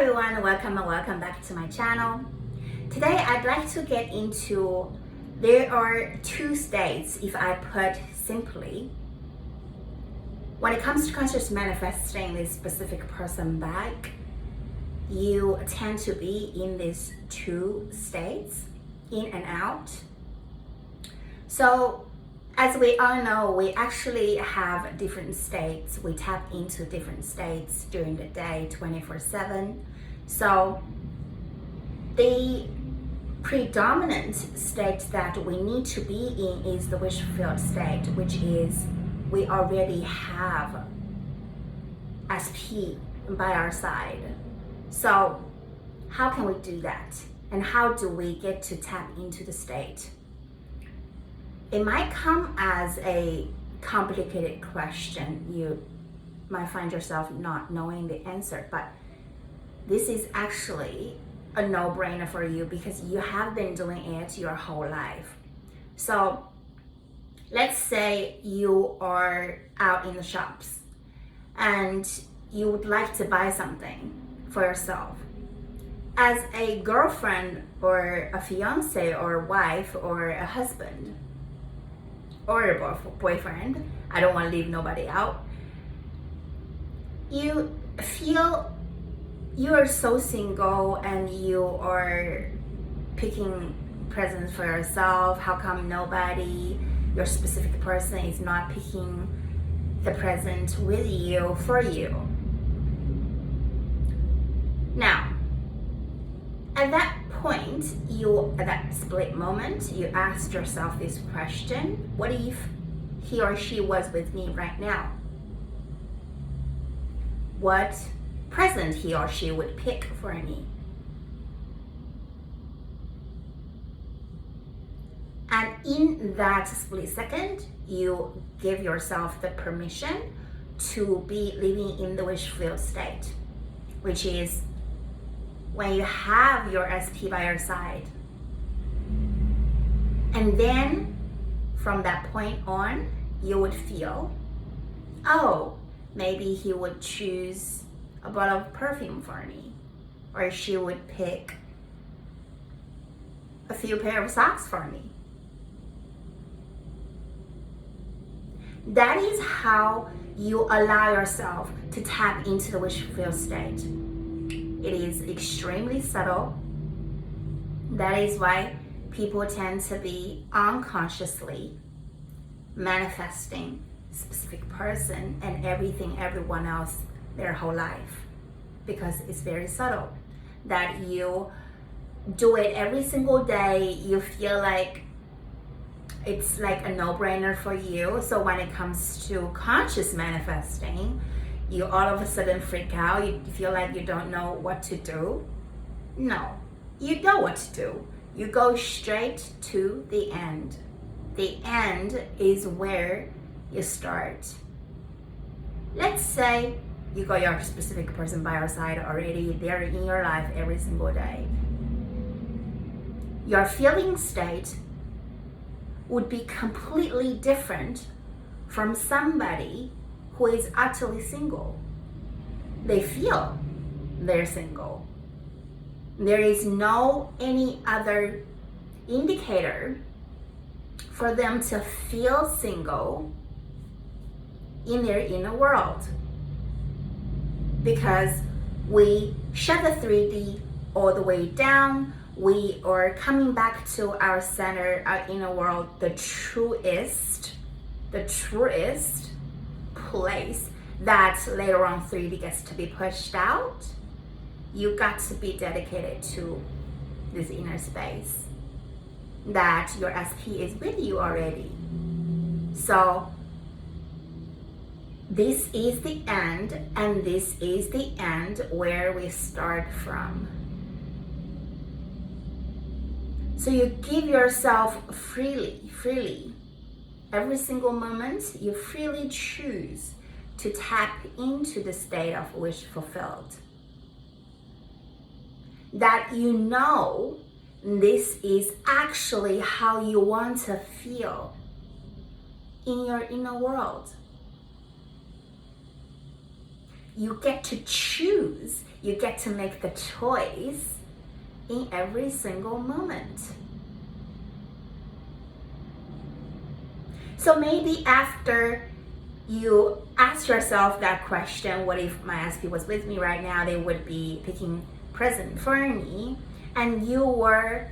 everyone, welcome and welcome back to my channel. Today I'd like to get into, there are two states, if I put simply. When it comes to conscious manifesting this specific person back, you tend to be in these two states, in and out. So as we all know, we actually have different states. We tap into different states during the day, 24/7. So the predominant state that we need to be in is the wish fulfilled state, which is we already have SP by our side. So how can we do that? And how do we get to tap into the state? It might come as a complicated question. You might find yourself not knowing the answer, but this is actually a no-brainer for you because you have been doing it your whole life. So let's say you are out in the shops and you would like to buy something for yourself. As a girlfriend or a fiance or a wife or a husband, or a boyfriend, I don't want to leave nobody out, you feel you are so single and you are picking presents for yourself. How come nobody, your specific person, is not picking the present with you, for you? Now, at that point, at that split moment, you asked yourself this question: what if he or she was with me right now? What present he or she would pick for me? And in that split second, you give yourself the permission to be living in the wish fulfilled state, which is when you have your SP by your side. And then from that point on, you would feel, oh, maybe he would choose a bottle of perfume for me, or she would pick a few pair of socks for me. That is how you allow yourself to tap into the wish fulfilled state. It is extremely subtle. That is why people tend to be unconsciously manifesting a specific person and everyone else their whole life, because it's very subtle. That you do it every single day, you feel like it's like a no-brainer for you. So when it comes to conscious manifesting, you all of a sudden freak out. You feel like you don't know what to do. No, you know what to do. You go straight to the end. The end is where you start. Let's say you got your specific person by your side already. They're in your life every single day. Your feeling state would be completely different from somebody who is utterly single. They feel they're single. There is no any other indicator for them to feel single in their inner world, because we shut the 3D all the way down. We are coming back to our center, our inner world, the truest place that later on 3D gets to be pushed out. You got to be dedicated to this inner space that your SP is with you already. So this is the end, and this is the end where we start from. So you give yourself freely, every single moment, you freely choose to tap into the state of wish fulfilled. That you know this is actually how you want to feel in your inner world. You get to choose. You get to make the choice in every single moment. So maybe after you ask yourself that question, what if my SP was with me right now, they would be picking present for me, and you were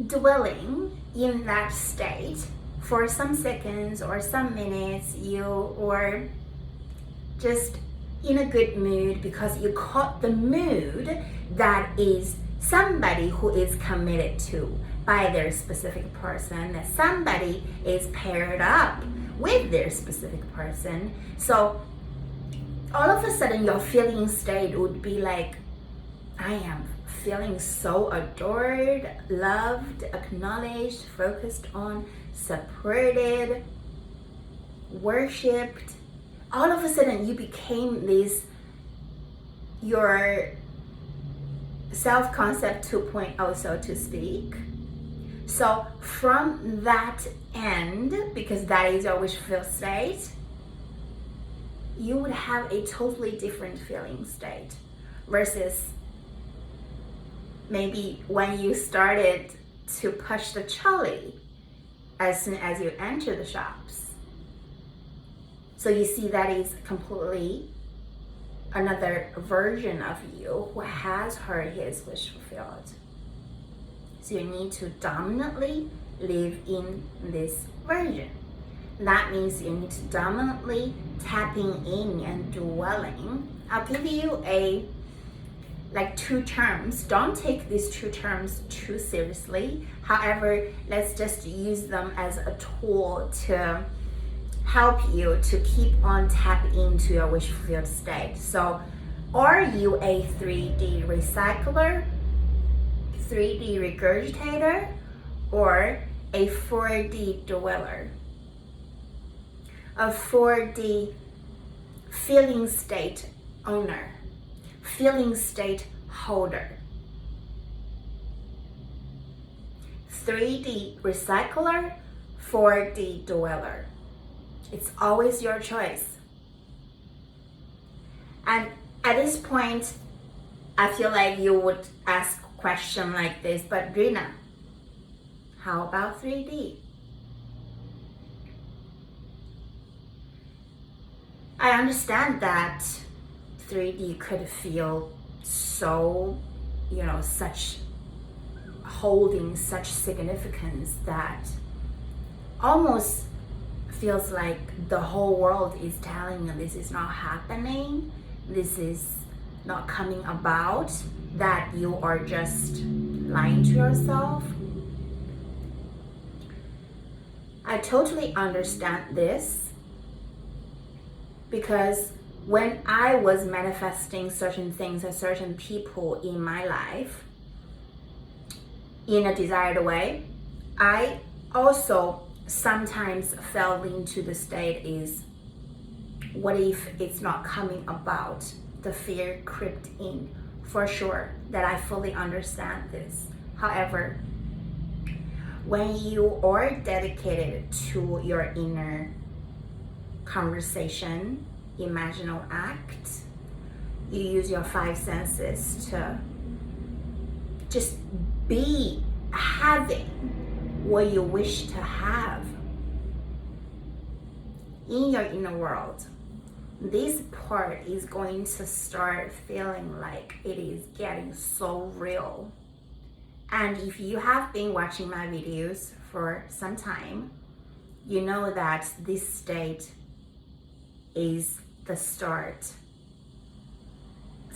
dwelling in that state for some seconds or some minutes, you were just in a good mood because you caught the mood that is somebody who is committed to by their specific person, that somebody is paired up with their specific person. So all of a sudden your feeling state would be like, I am feeling so adored, loved, acknowledged, focused on, supported, worshipped. All of a sudden you became this, your self-concept 2.0, so to speak. So from that end, because that is your wish fulfilled state, you would have a totally different feeling state versus maybe when you started to push the trolley as soon as you enter the shops. So you see that is completely another version of you who has her his wish fulfilled. So you need to dominantly live in this version. That means you need to dominantly tapping in and dwelling. I'll give you two terms. Don't take these two terms too seriously. However, let's just use them as a tool to help you to keep on tapping into your wish fulfilled state. So, are you a 3D recycler, 3D regurgitator, or a 4D dweller? A 4D feeling state owner, feeling state holder. 3D recycler, 4D dweller. It's always your choice. And at this point, I feel like you would ask a question like this, but Rina, how about 3D? I understand that 3D could feel so, such holding such significance that almost feels like the whole world is telling you this is not happening, this is not coming about, that you are just lying to yourself. I totally understand this, because when I was manifesting certain things or certain people in my life in a desired way, I also sometimes fell into the state is, what if it's not coming about? The fear crept in. For sure that I fully understand this. However, when you are dedicated to your inner conversation, imaginal act, you use your 5 senses to just be having what you wish to have in your inner world. This part is going to start feeling like it is getting so real. And if you have been watching my videos for some time, you know that this state is the start.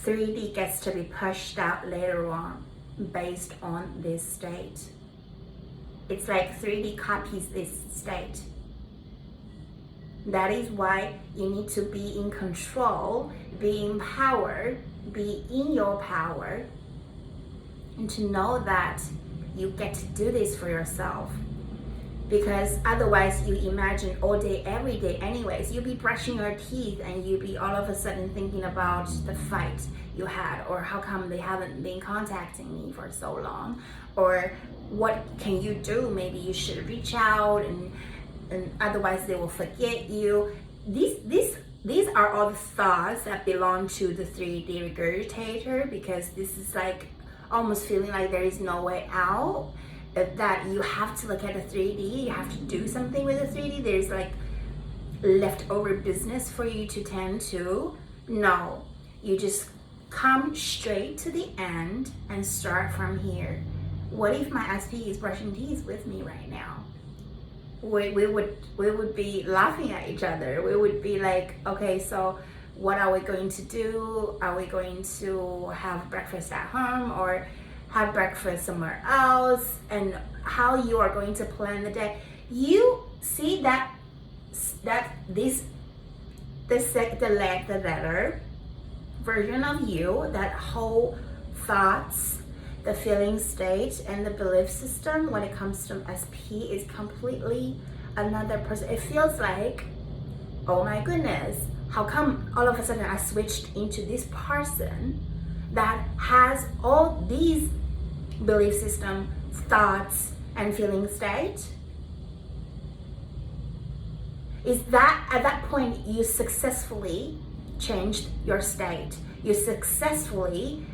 3D gets to be pushed out later on based on this state. It's like 3D copies this state. That is why you need to be in control, be empowered, be in your power, and to know that you get to do this for yourself. Because otherwise you imagine all day, every day anyways, you'll be brushing your teeth and you'll be all of a sudden thinking about the fight you had, or how come they haven't been contacting me for so long, or what can you do? Maybe you should reach out, and otherwise they will forget you. These these are all the thoughts that belong to the 3D regurgitator, because this is like almost feeling like there is no way out, that you have to look at the 3D, you have to do something with the 3D, there's like leftover business for you to tend to. No, you just come straight to the end and start from here. What if my SP is brushing teeth with me right now? We would be laughing at each other. We would be like, okay, so what are we going to do? Are we going to have breakfast at home or have breakfast somewhere else? And how you are going to plan the day. You see the letter version of you, that whole thoughts, the feeling state, and the belief system when it comes to SP is completely another person. It feels like, oh my goodness, how come all of a sudden I switched into this person that has all these belief system, thoughts, and feeling state? Is that at that point you successfully changed your state? You successfully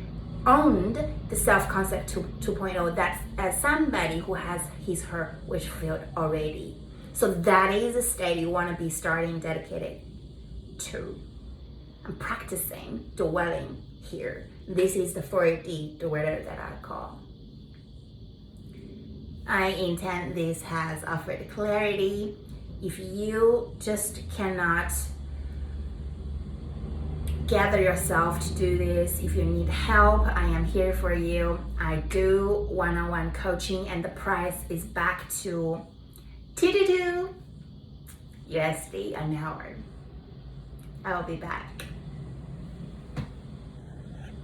owned the self-concept 2.0, that's as somebody who has her wish fulfilled already. So that is a state you want to be starting dedicated to. I'm practicing dwelling here. This is the 4D dweller that I call. I intend this has offered clarity. If you just cannot gather yourself to do this, if you need help, I am here for you. I do one-on-one coaching, and the price is back to 22 USD an hour. I will be back.